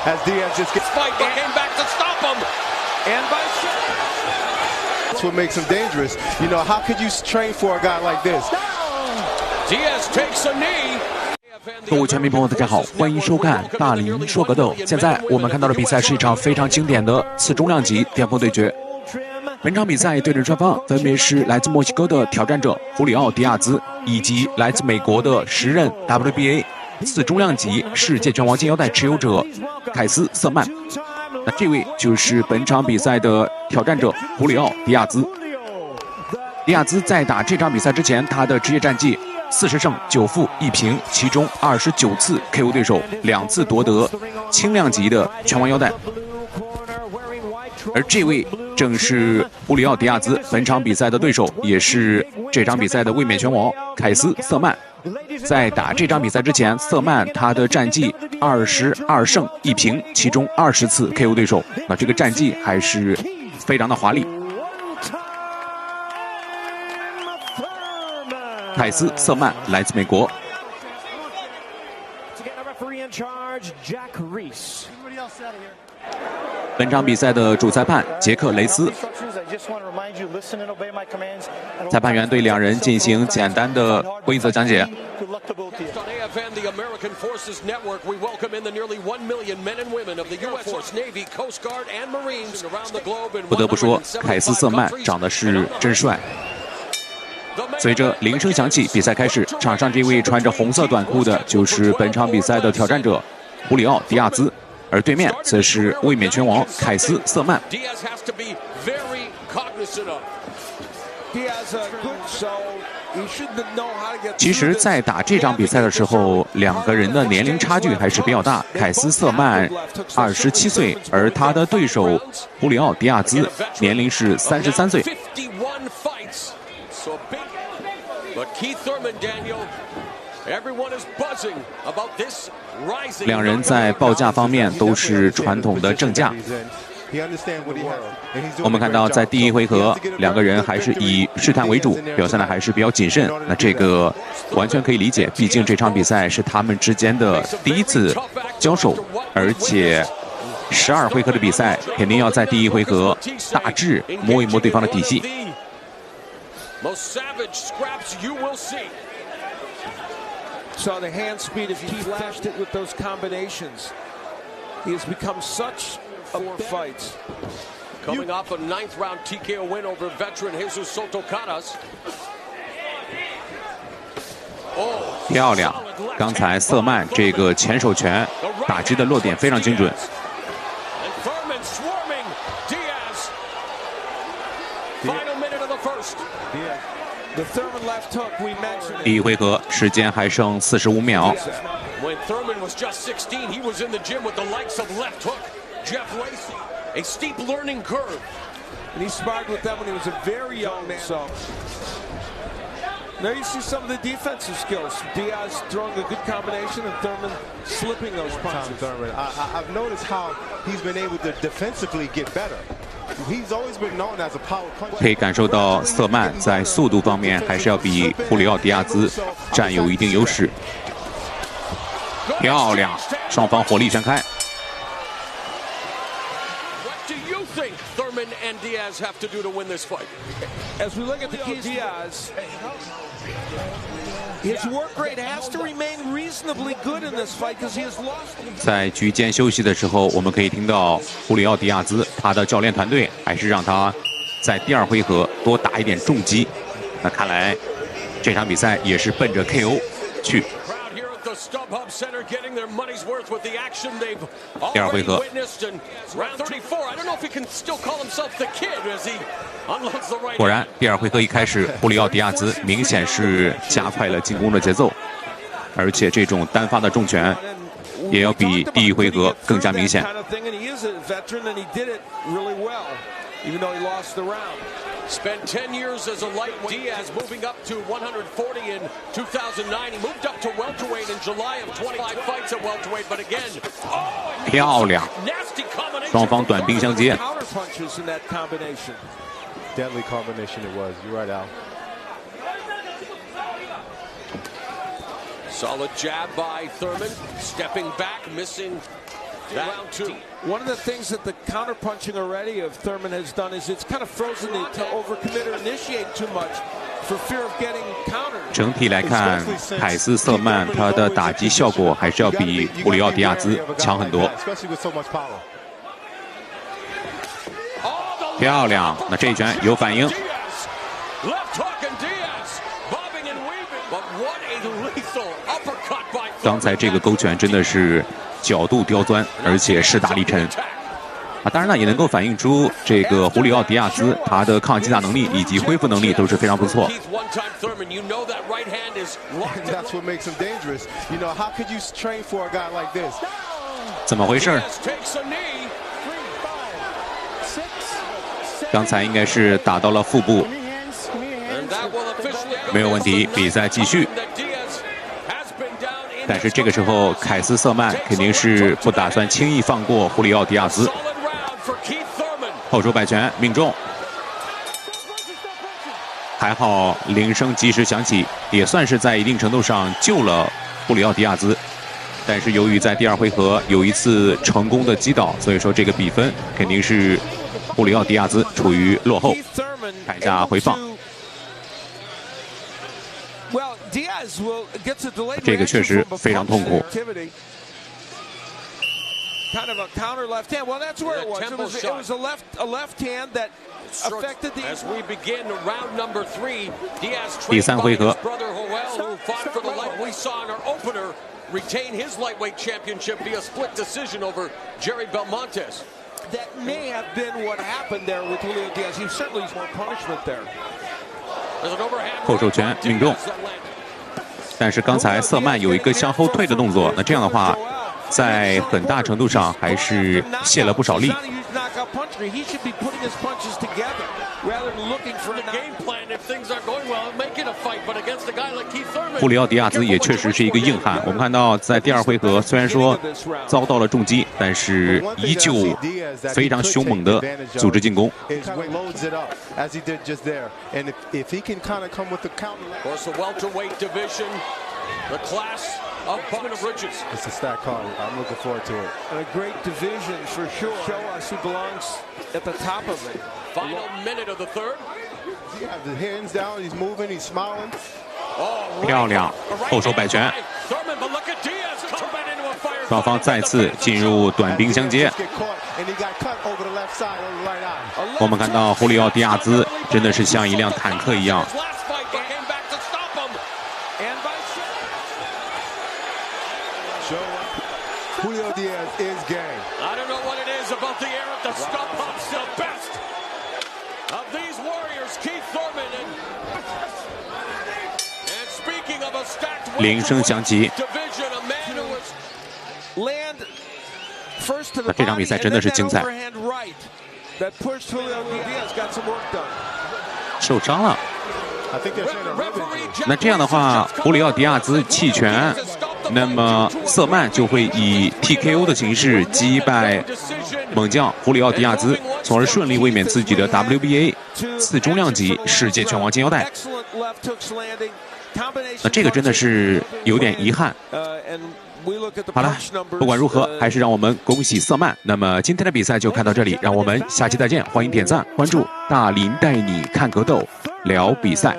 as Diaz just gets fight, but came back to stop him. And by that's what makes him dangerous. You know, how could you train for a guy like this? Diaz takes a knee. 各位全民朋友，大家好，欢迎收看大林说格斗。现在我们看到的比赛是一场非常经典的次重量级巅峰对决。本场比赛对阵双方分别是来自墨西哥的挑战者胡里奥·迪亚兹，以及来自美国的时任 WBA 次重量级世界拳王金腰带持有者凯斯·瑟曼。那这位就是本场比赛的挑战者胡里奥·迪亚兹。迪亚兹在打这场比赛之前，他的职业战绩40胜9负1平，其中29次 KO 对手，2次夺得轻量级的拳王腰带。而这位正是胡里奥·迪亚兹本场比赛的对手，也是这场比赛的卫冕拳王凯斯·瑟曼。在打这场比赛之前，瑟曼他的战绩22胜1平，其中20次 KO 对手。那这个战绩还是非常的华丽。凯斯·瑟曼来自美国。本场比赛的主裁判杰克·雷斯，裁判员对两人进行简单的规则讲解。不得不说，凯斯·瑟曼长得是真帅。随着铃声响起，比赛开始。场上这位穿着红色短裤的就是本场比赛的挑战者胡里奥·迪亚兹，而对面则是卫冕拳王凯斯·瑟曼。其实，在打这场比赛的时候，两个人的年龄差距还是比较大。凯斯·瑟曼27岁，而他的对手胡里奥·迪亚兹年龄是33岁。两人在报价方面都是传统的正价。我们看到，在第一回合，两个人还是以试探为主，表现的还是比较谨慎。那这个完全可以理解，毕竟这场比赛是他们之间的第一次交手，而且12回合的比赛，肯定要在第一回合大致摸一摸对方的底细。Most savage scraps you will see. Saw the hand speed as he flashed it with those combinations. He has become such a fight. Coming off a 9th round TKO win over veteran Jesus Soto Caras. 漂亮！刚才瑟曼这个前手拳打击的落点非常精准。第一回合时间还剩45秒。When Thurman was just 16, he was in the gym with the likes of Left Hook, Jeff Lacey, a steep learning curve. And he sparred with them when he was a very young man. So now you see some of the defensive skills. Diaz throwing a good combination and Thurman slipping those punches. I've noticed how he's been able to defensively get better. He's always been known as a power puncher. 可以感受到瑟曼在速度方面还是要比胡里奥·迪亚兹占有一定优势。漂亮，双方火力全开。What do you think Thurman and Diaz have to do to win this fight? As we look at the Diaz, his work rate has to remain reasonably good in this fight because he has lost. 在局间休息的时候，我们可以听到胡里奥·迪亚兹他的教练团队还是让他在第二回合多打一点重击。那看来这场比赛也是奔着 KO 去。第二回合，果然第二回合一开始，胡里奥·迪亚兹明显是加快了进攻的节奏，而且这种单发的重拳也要比第一回合更加明显。Spent 10 years as a lightweight. Diaz moving up to 140 in 2009. He moved up to welterweight in July of 25 fights at welterweight, but again, 漂亮，双方短兵相接。Deadly combination it was. You're right, Al. Solid jab by Thurman, stepping back, missing One of the things that the counterpunching already of Thurman has done is it's kind of frozen it to overcommit or initiate too much for fear of getting countered. 整体来看，凯斯瑟曼他的打击效果还是要比胡里奥迪亚兹强很多。漂亮，那这一拳有反应。刚才这个勾拳真的是角度刁钻，而且势大力沉。当然呢，也能够反映出这个胡里奥迪亚兹他的抗击打能力以及恢复能力都是非常不错。怎么回事？刚才应该是打到了腹部，没有问题，比赛继续。但是这个时候，凯斯瑟曼肯定是不打算轻易放过胡里奥迪亚兹。后手摆拳命中，还好铃声及时响起，也算是在一定程度上救了胡里奥迪亚兹。但是由于在第二回合有一次成功的击倒，所以说这个比分肯定是胡里奥迪亚兹处于落后。看一下回放。这个确实非常痛苦。Kind of a counter left hand. Well, that's where it was. It was a left hand that affected the. As we begin round number 3, Diaz 第三回合 brother Joel, who fought for the light we saw in our opener, retain his lightweight championship via split decision over Jerry Belmontes. That may have been what happened there with Julio Diaz. He certainly has more punishment there. 后手拳命中，但是刚才瑟曼有一个向后退的动作，那这样的话。在很大程度上还是泄了不少力。胡里奥迪亚兹也确实是一个硬汉。我们看到在第二回合虽然说遭到了重击，但是依旧非常凶猛的组织进攻。The class of riches. It's a stack card. I'm looking forward to it. And a great division for sure. Show us who belongs at the top of it. Final minute of the third. He has the hands down. He's moving. He's smiling. 漂亮，后手摆拳。双方再次进入短兵相接。我们看到胡里奥迪亚兹真的是像一辆坦克一样。Julio Diaz is game. I don't know what it is about the air at the stump humps. The best of these warriors, Keith Thurman. And speaking of a stacked 铃声响起。 division, a man who was land first to the 这场比赛真的是精彩。 That pushed Julio Diaz got some work done. 受伤了。那这样的话，胡里奥迪亚兹弃权。 那么瑟曼就会以 TKO 的形式击败猛将胡里奥迪亚兹，从而顺利卫冕自己的 WBA 次中量级世界拳王金腰带。那这个真的是有点遗憾。好了，不管如何，还是让我们恭喜瑟曼。那么今天的比赛就看到这里，让我们下期再见。欢迎点赞关注，大林带你看格斗，聊比赛。